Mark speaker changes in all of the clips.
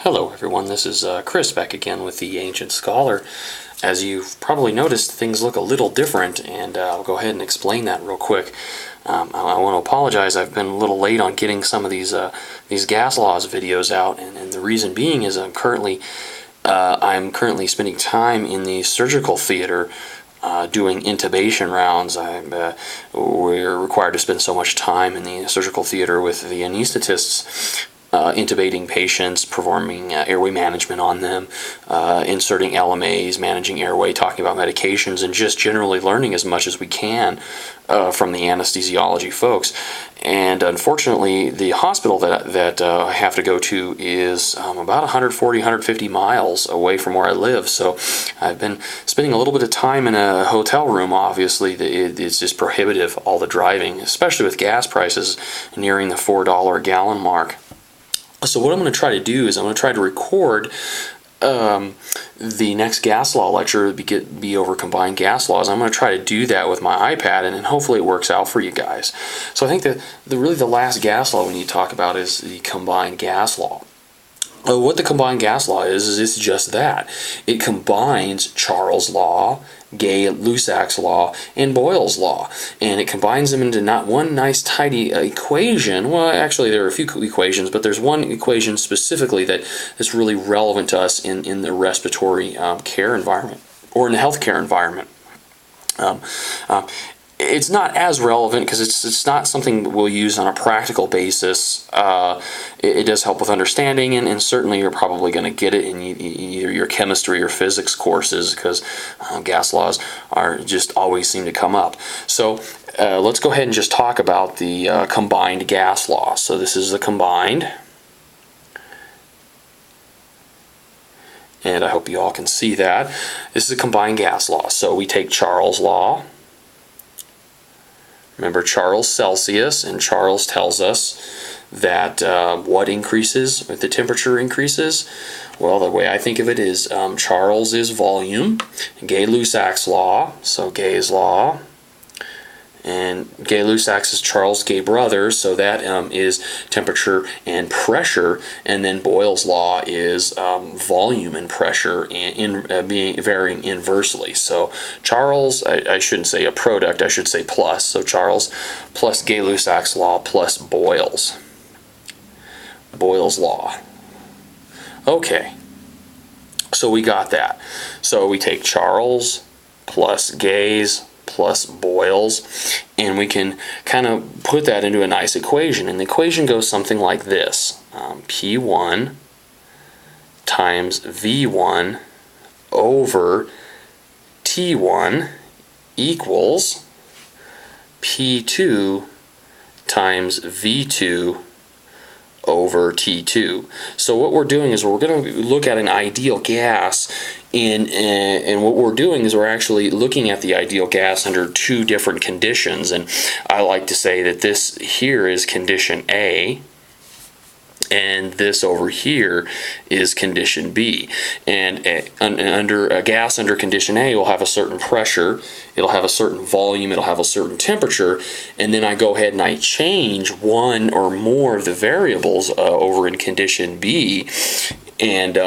Speaker 1: Hello everyone, this is Chris back again with the Ancient Scholar. As you've probably noticed, things look a little different, and I'll go ahead and explain that real quick. I want to apologize, I've been a little late on getting some of these gas laws videos out, and the reason being is I'm currently spending time in the surgical theater doing intubation rounds. We're required to spend so much time in the surgical theater with the anesthetists, intubating patients, performing airway management on them, inserting LMAs, managing airway, talking about medications, and just generally learning as much as we can from the anesthesiology folks. And unfortunately, the hospital that I have to go to is about 140, 150 miles away from where I live. So I've been spending a little bit of time in a hotel room. Obviously, it's just prohibitive, all the driving, especially with gas prices nearing the $4 a gallon mark. So what I'm going to try to do is I'm going to try to record the next gas law lecture be over combined gas laws. I'm going to try to do that with my iPad, and hopefully it works out for you guys. So I think that really the last gas law we need to talk about is the combined gas law. What the combined gas law is it's just that. It combines Charles' law, Gay-Lussac's law, and Boyle's law, and it combines them into not one nice tidy equation. Well, actually there are a few equations, but there's one equation specifically that's really relevant to us in the respiratory care environment, or in the healthcare environment. It's not as relevant because it's not something we'll use on a practical basis. It does help with understanding, and certainly you're probably going to get it in either your chemistry or physics courses, because gas laws just always seem to come up. So let's go ahead and just talk about the combined gas law. So this is the combined, and I hope you all can see that. This is a combined gas law. So we take Charles' law. Remember Charles Celsius, and Charles tells us that what increases if the temperature increases? Well, the way I think of it is Charles is volume, Gay-Lussac's law, so Gay's law, and Gay-Lussac's is Charles' gay brother, so that is temperature and pressure, and then Boyle's law is volume and pressure being varying inversely. So Charles, I shouldn't say a product, I should say plus. So Charles plus Gay-Lussac's law plus Boyle's law. Okay, so we got that. So we take Charles plus Gay's plus Boyle's, and we can kind of put that into a nice equation, and the equation goes something like this: P1 times V1 over T1 equals P2 times V2 over T2. So what we're doing is we're going to look at an ideal gas, and what we're doing is we're actually looking at the ideal gas under two different conditions, and I like to say that this here is condition A, and this over here is condition B. And under a gas under condition A will have a certain pressure, it'll have a certain volume, it'll have a certain temperature, and then I go ahead and I change one or more of the variables over in condition B, and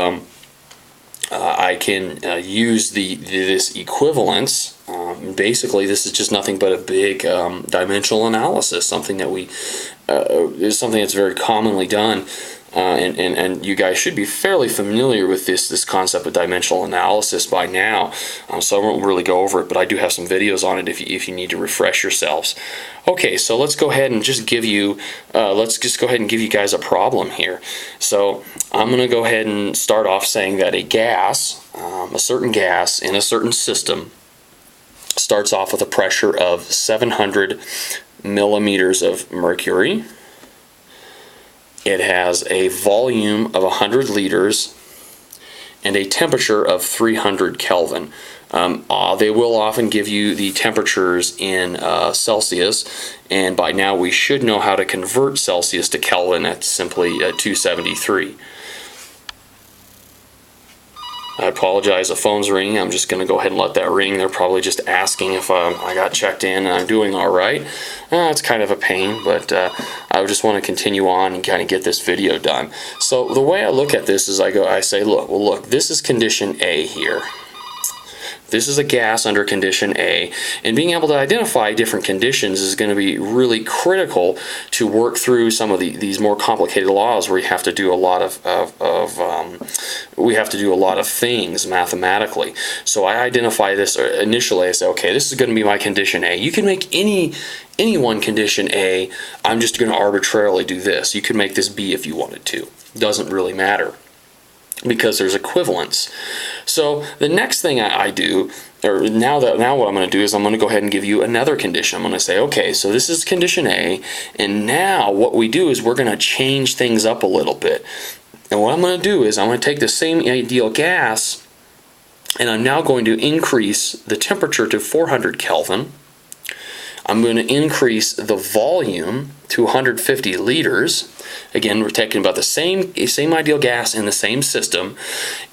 Speaker 1: I can use this equivalence. Basically, this is just nothing but a big dimensional analysis, something that is something that's very commonly done, and you guys should be fairly familiar with this concept of dimensional analysis by now. So I won't really go over it, but I do have some videos on it if you need to refresh yourselves. Okay, so let's go ahead and just give you guys a problem here. So I'm going to go ahead and start off saying that a gas, a certain gas in a certain system, starts off with a pressure of 700 millimeters of mercury. It has a volume of 100 liters and a temperature of 300 Kelvin. They will often give you the temperatures in Celsius, and by now we should know how to convert Celsius to Kelvin. That's simply 273. I apologize, the phone's ringing. I'm just going to go ahead and let that ring. They're probably just asking if I got checked in and I'm doing all right. It's kind of a pain, but I just want to continue on and kind of get this video done. So the way I look at this is I say, look, this is condition A here. This is a gas under condition A, and being able to identify different conditions is going to be really critical to work through some of these more complicated laws where you have to do a lot of things mathematically. So I identify this initially. I say, okay, this is going to be my condition A. You can make any one condition A. I'm just going to arbitrarily do this. You could make this B if you wanted to. Doesn't really matter, because there's equivalence. So the next thing I do, or now what I'm going to do is I'm going to go ahead and give you another condition. I'm going to say, okay, so this is condition A, and now what we do is we're going to change things up a little bit. And what I'm going to do is I'm going to take the same ideal gas, and I'm now going to increase the temperature to 400 Kelvin. I'm going to increase the volume to 150 liters. Again, we're taking about the same ideal gas in the same system.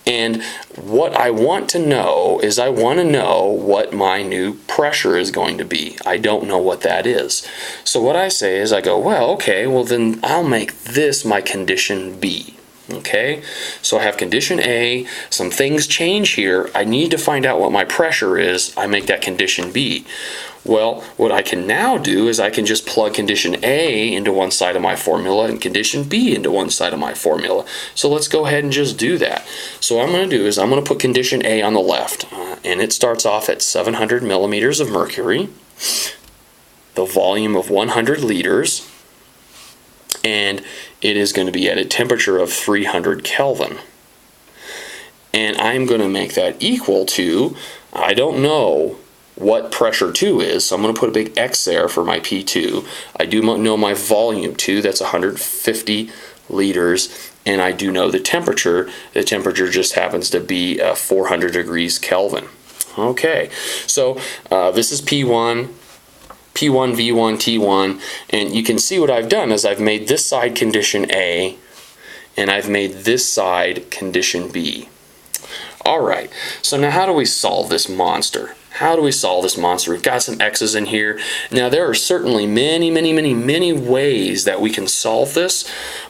Speaker 1: And what I want to know is I want to know what my new pressure is going to be. I don't know what that is. So what I say is I go, well, okay, well then I'll make this my condition B. Okay, so I have condition A, some things change here. I need to find out what my pressure is. I make that condition B. Well, what I can now do is I can just plug condition A into one side of my formula and condition B into one side of my formula. So let's go ahead and just do that. So what I'm going to do is I'm going to put condition A on the left, and it starts off at 700 millimeters of mercury, the volume of 100 liters, and it is going to be at a temperature of 300 Kelvin. And I'm going to make that equal to, I don't know what pressure 2 is, so I'm going to put a big X there for my P2. I do know my volume 2, that's 150 liters, and I do know the temperature. The temperature just happens to be 400 degrees Kelvin. Okay, so this is P1, P1, V1, T1, and you can see what I've done is I've made this side condition A, and I've made this side condition B. Alright, so now how do we solve this monster? How do we solve this monster? We've got some X's in here. Now there are certainly many ways that we can solve this,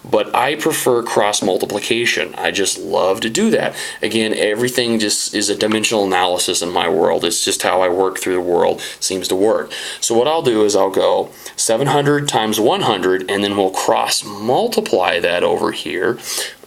Speaker 1: but I prefer cross multiplication. I just love to do that. Again, everything just is a dimensional analysis in my world. It's just how I work through the world. It seems to work. So what I'll do is I'll go 700 times 100, and then we'll cross multiply that over here,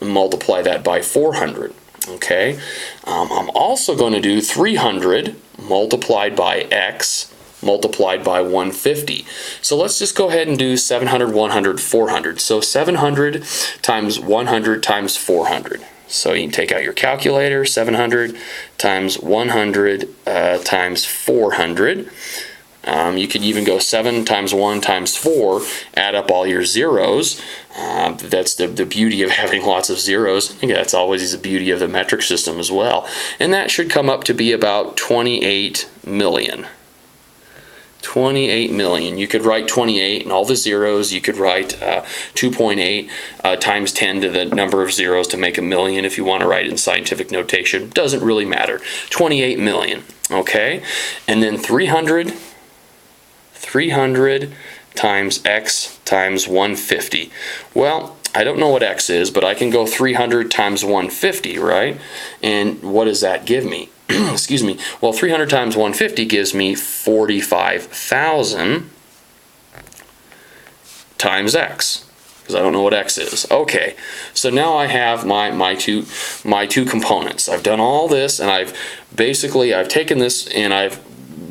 Speaker 1: and multiply that by 400. Okay, I'm also going to do 300 multiplied by X multiplied by 150. So let's just go ahead and do 700, 100, 400. So 700 times 100 times 400. So you can take out your calculator, 700 times 100 times 400. You could even go 7 times 1 times 4, add up all your zeros. That's the beauty of having lots of zeros. Again, that's always the beauty of the metric system as well. And that should come up to be about 28 million. 28 million. You could write 28 and all the zeros. You could write 2.8 times 10 to the number of zeros to make a million if you want to write in scientific notation. Doesn't really matter. 28 million. Okay? And then 300 times X times 150. Well, I don't know what X is, but I can go 300 times 150, right? And what does that give me? Excuse me. Well, 300 times 150 gives me 45,000 times X, because I don't know what X is. Okay, so now I have my two components. I've done all this, and I've taken this and I've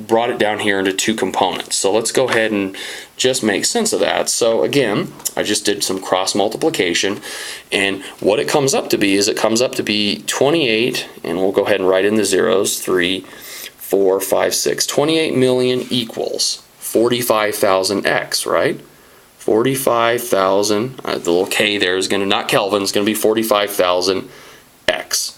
Speaker 1: brought it down here into two components. So let's go ahead and just make sense of that. So again, I just did some cross multiplication, and what it comes up to be is 28, and we'll go ahead and write in the zeros, 3, 4, 5, 6. 28 million equals 45,000 X, right? 45,000, the little K there is going to, not Kelvin, it's going to be 45,000 X.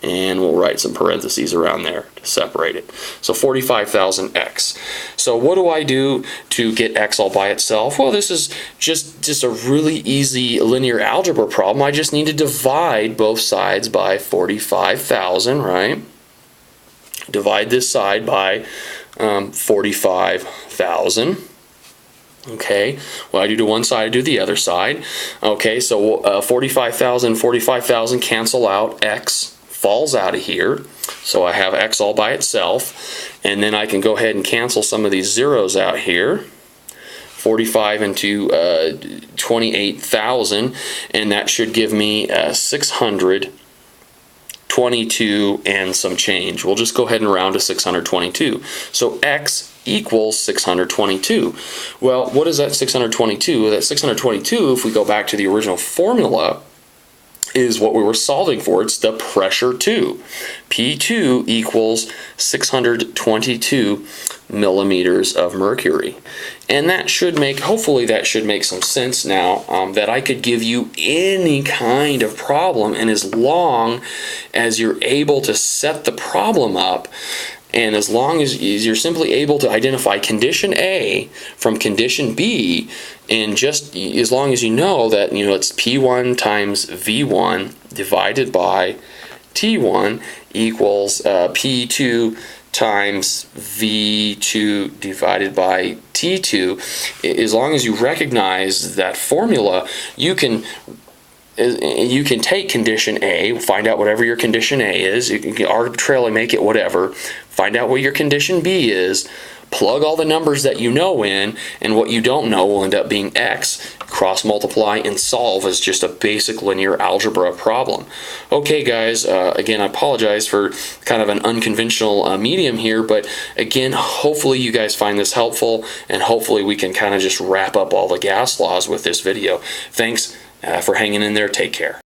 Speaker 1: and we'll write some parentheses around there to separate it. So 45,000x. So what do I do to get x all by itself? Well, this is just a really easy linear algebra problem. I just need to divide both sides by 45,000, right? Divide this side by 45,000. Okay, what I do to one side, I do the other side. Okay, so 45,000 cancel out, x falls out of here, so I have x all by itself, and then I can go ahead and cancel some of these zeros out here. 45 into 28,000, and that should give me 622 and some change. We'll just go ahead and round to 622. So x equals 622. Well, what is that 622? That 622, if we go back to the original formula, is what we were solving for. It's the pressure 2. P2 equals 622 millimeters of mercury. And that should make, hopefully that should make some sense now, that I could give you any kind of problem, and as long as you're able to set the problem up, and as long as you're simply able to identify condition A from condition B, and just as long as you know that, it's P1 times V1 divided by T1 equals P2 times V2 divided by T2, as long as you recognize that formula, you can take condition A, find out whatever your condition A is, you can arbitrarily make it whatever, find out what your condition B is, plug all the numbers that you know in, and what you don't know will end up being x, cross multiply and solve as just a basic linear algebra problem. Okay guys, again, I apologize for kind of an unconventional medium here, but again, hopefully you guys find this helpful, and hopefully we can kind of just wrap up all the gas laws with this video. Thanks for hanging in there. Take care.